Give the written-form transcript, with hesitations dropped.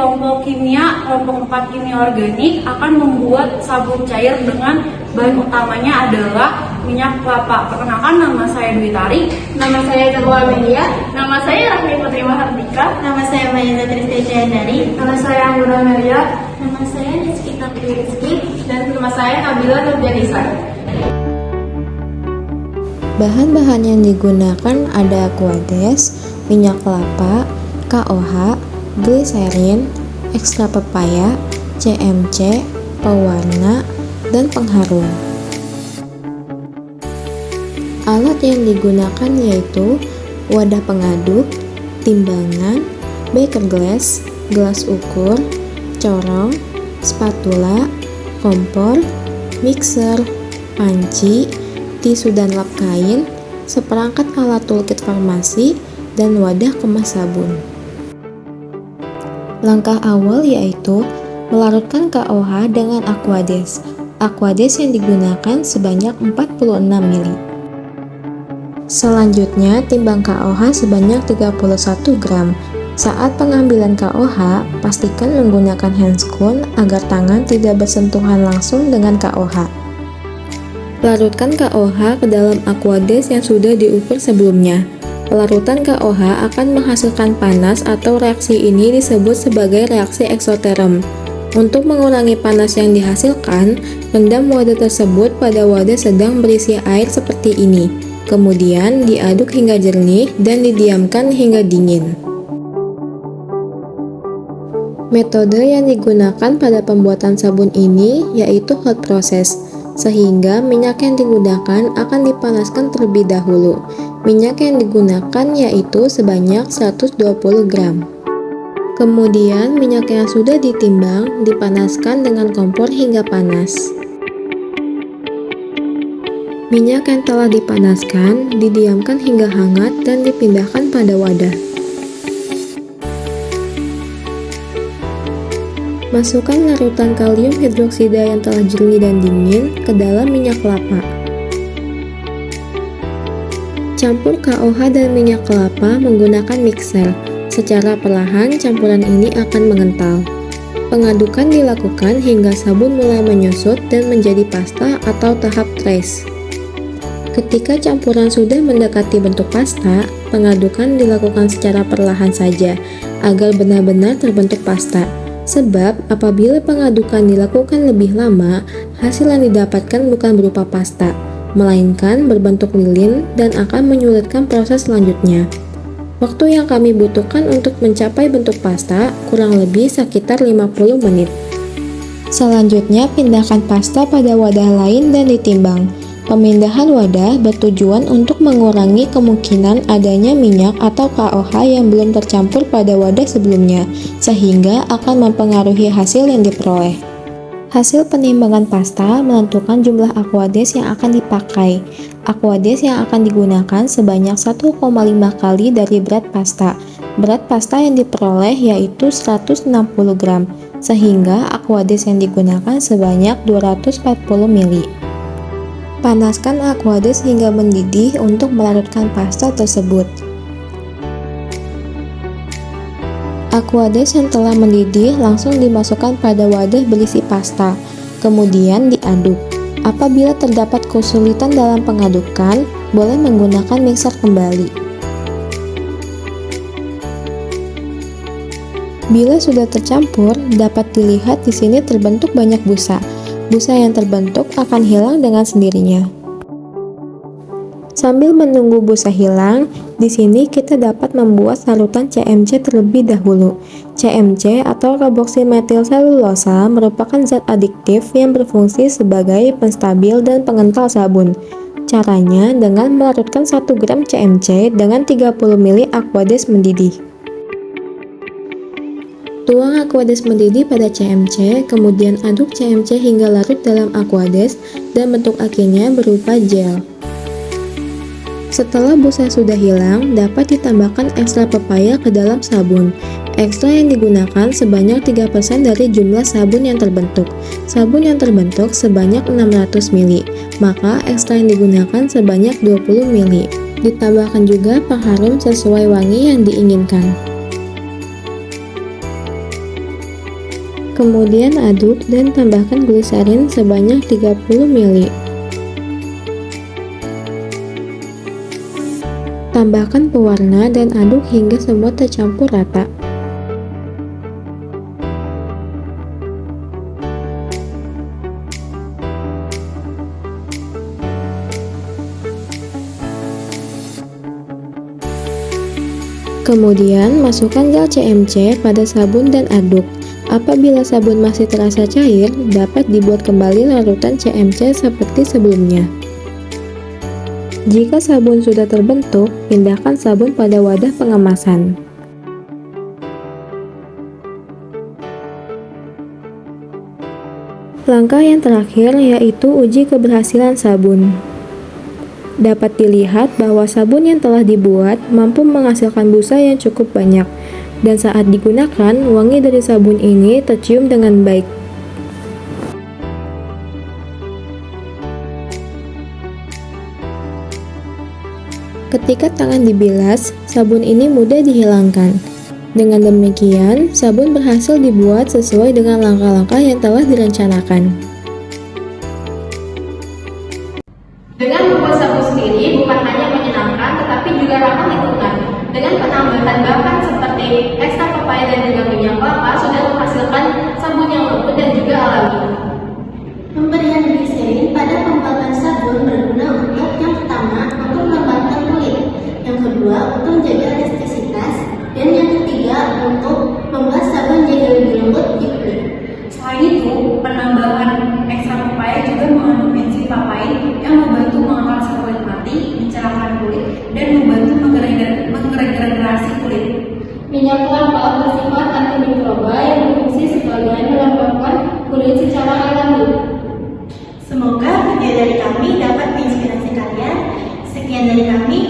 kelompok 4 kimia organik akan membuat sabun cair dengan bahan utamanya adalah minyak kelapa. Perkenalkan, nama saya Dwi Tari. Nama saya Nurul Amelia. Nama saya Rahmi Putri Mahardika. Nama saya Mayana Tristia Dari. Nama saya Anggura Amelia. Nama saya Rizky Rizky. Dan nama saya Nabila Nurjanisa. Bahan-bahan yang digunakan ada aquades, minyak kelapa, KOH, gliserin, ekstra pepaya, CMC, pewarna, dan pengharum. Alat yang digunakan yaitu wadah pengaduk, timbangan, beker glass, gelas ukur, corong, spatula, kompor, mixer, panci, tisu dan lap kain, seperangkat alat toolkit farmasi, dan wadah kemas sabun. Langkah awal yaitu melarutkan KOH dengan aquades. Aquades yang digunakan sebanyak 46 ml. Selanjutnya, timbang KOH sebanyak 31 gram. Saat pengambilan KOH, pastikan menggunakan handscoon agar tangan tidak bersentuhan langsung dengan KOH. Larutkan KOH ke dalam aquades yang sudah diukur sebelumnya. Larutan KOH akan menghasilkan panas atau reaksi ini disebut sebagai reaksi eksoterm. Untuk mengurangi panas yang dihasilkan, rendam wadah tersebut pada wadah sedang berisi air seperti ini. Kemudian diaduk hingga jernih dan didiamkan hingga dingin. Metode yang digunakan pada pembuatan sabun ini yaitu hot process, sehingga minyak yang digunakan akan dipanaskan terlebih dahulu. Minyak yang digunakan yaitu sebanyak 120 gram. Kemudian minyak yang sudah ditimbang dipanaskan dengan kompor hingga panas. Minyak yang telah dipanaskan didiamkan hingga hangat dan dipindahkan pada wadah. Masukkan larutan kalium hidroksida yang telah jernih dan dingin ke dalam minyak kelapa. Campur KOH dan minyak kelapa menggunakan mixer. Secara perlahan campuran ini akan mengental. Pengadukan dilakukan hingga sabun mulai menyusut dan menjadi pasta atau tahap trace. Ketika campuran sudah mendekati bentuk pasta, pengadukan dilakukan secara perlahan saja agar benar-benar terbentuk pasta. Sebab apabila pengadukan dilakukan lebih lama, hasil yang didapatkan bukan berupa pasta, melainkan berbentuk lilin dan akan menyulitkan proses selanjutnya. Waktu yang kami butuhkan untuk mencapai bentuk pasta kurang lebih sekitar 50 menit. Selanjutnya, pindahkan pasta pada wadah lain dan ditimbang. Pemindahan wadah bertujuan untuk mengurangi kemungkinan adanya minyak atau KOH yang belum tercampur pada wadah sebelumnya, sehingga akan mempengaruhi hasil yang diperoleh. Hasil penimbangan pasta menentukan jumlah aquades yang akan dipakai. Aquades yang akan digunakan sebanyak 1,5 kali dari berat pasta. Berat pasta yang diperoleh yaitu 160 gram, sehingga aquades yang digunakan sebanyak 240 ml. Panaskan aquades hingga mendidih untuk melarutkan pasta tersebut. Aquades yang telah mendidih langsung dimasukkan pada wadah berisi pasta, kemudian diaduk. Apabila terdapat kesulitan dalam pengadukan, boleh menggunakan mixer kembali. Bila sudah tercampur, dapat dilihat di sini terbentuk banyak busa. Busa yang terbentuk akan hilang dengan sendirinya. Sambil menunggu busa hilang, di sini kita dapat membuat larutan CMC terlebih dahulu. CMC atau carboxymethyl-selulosa merupakan zat adiktif yang berfungsi sebagai penstabil dan pengental sabun. Caranya dengan melarutkan 1 gram CMC dengan 30 ml aquades mendidih. Tuang aquades mendidih pada CMC, kemudian aduk CMC hingga larut dalam aquades dan bentuk akhirnya berupa gel. Setelah busa sudah hilang, dapat ditambahkan ekstra pepaya ke dalam sabun. Ekstra yang digunakan sebanyak 3% dari jumlah sabun yang terbentuk. Sabun yang terbentuk sebanyak 600 ml, maka ekstra yang digunakan sebanyak 20 ml. Ditambahkan juga pengharum sesuai wangi yang diinginkan. Kemudian aduk dan tambahkan gliserin sebanyak 30 ml. Tambahkan pewarna dan aduk hingga semua tercampur rata. Kemudian masukkan gel CMC pada sabun dan aduk. Apabila sabun masih terasa cair, dapat dibuat kembali larutan CMC seperti sebelumnya. Jika sabun sudah terbentuk, pindahkan sabun pada wadah pengemasan. Langkah yang terakhir yaitu uji keberhasilan sabun. Dapat dilihat bahwa sabun yang telah dibuat mampu menghasilkan busa yang cukup banyak, dan saat digunakan, wangi dari sabun ini tercium dengan baik. Ketika tangan dibilas, sabun ini mudah dihilangkan. Dengan demikian, sabun berhasil dibuat sesuai dengan langkah-langkah yang telah direncanakan. Dengan membuat sabun sendiri bukan hanya menyenangkan tetapi juga ramah lingkungan. Dengan penambahan bahan seperti ekstrak pepaya dan juga minyak kelapa sudah menghasilkan sabun yang lembut dan juga alami. Pemberian gliserin pada pembuatan sabun berguna untuk yang pertama untuk melembabkan kulit, yang kedua untuk menjaga elastisitas, dan yang ketiga untuk membuat sabun jadi lebih lembut di kulit. Selain itu, penambahan ekstrak pepaya juga mengandung enzim papain yang membantu mengatasi kulit mati, mencerahkan kulit, dan membantu meregenerasi kulit. Minyak kelapa bersifat antimikroba yang berfungsi sebagai melembabkan kulit secara alami. Semoga video dari kami dapat menginspirasi kalian. Sekian dari kami.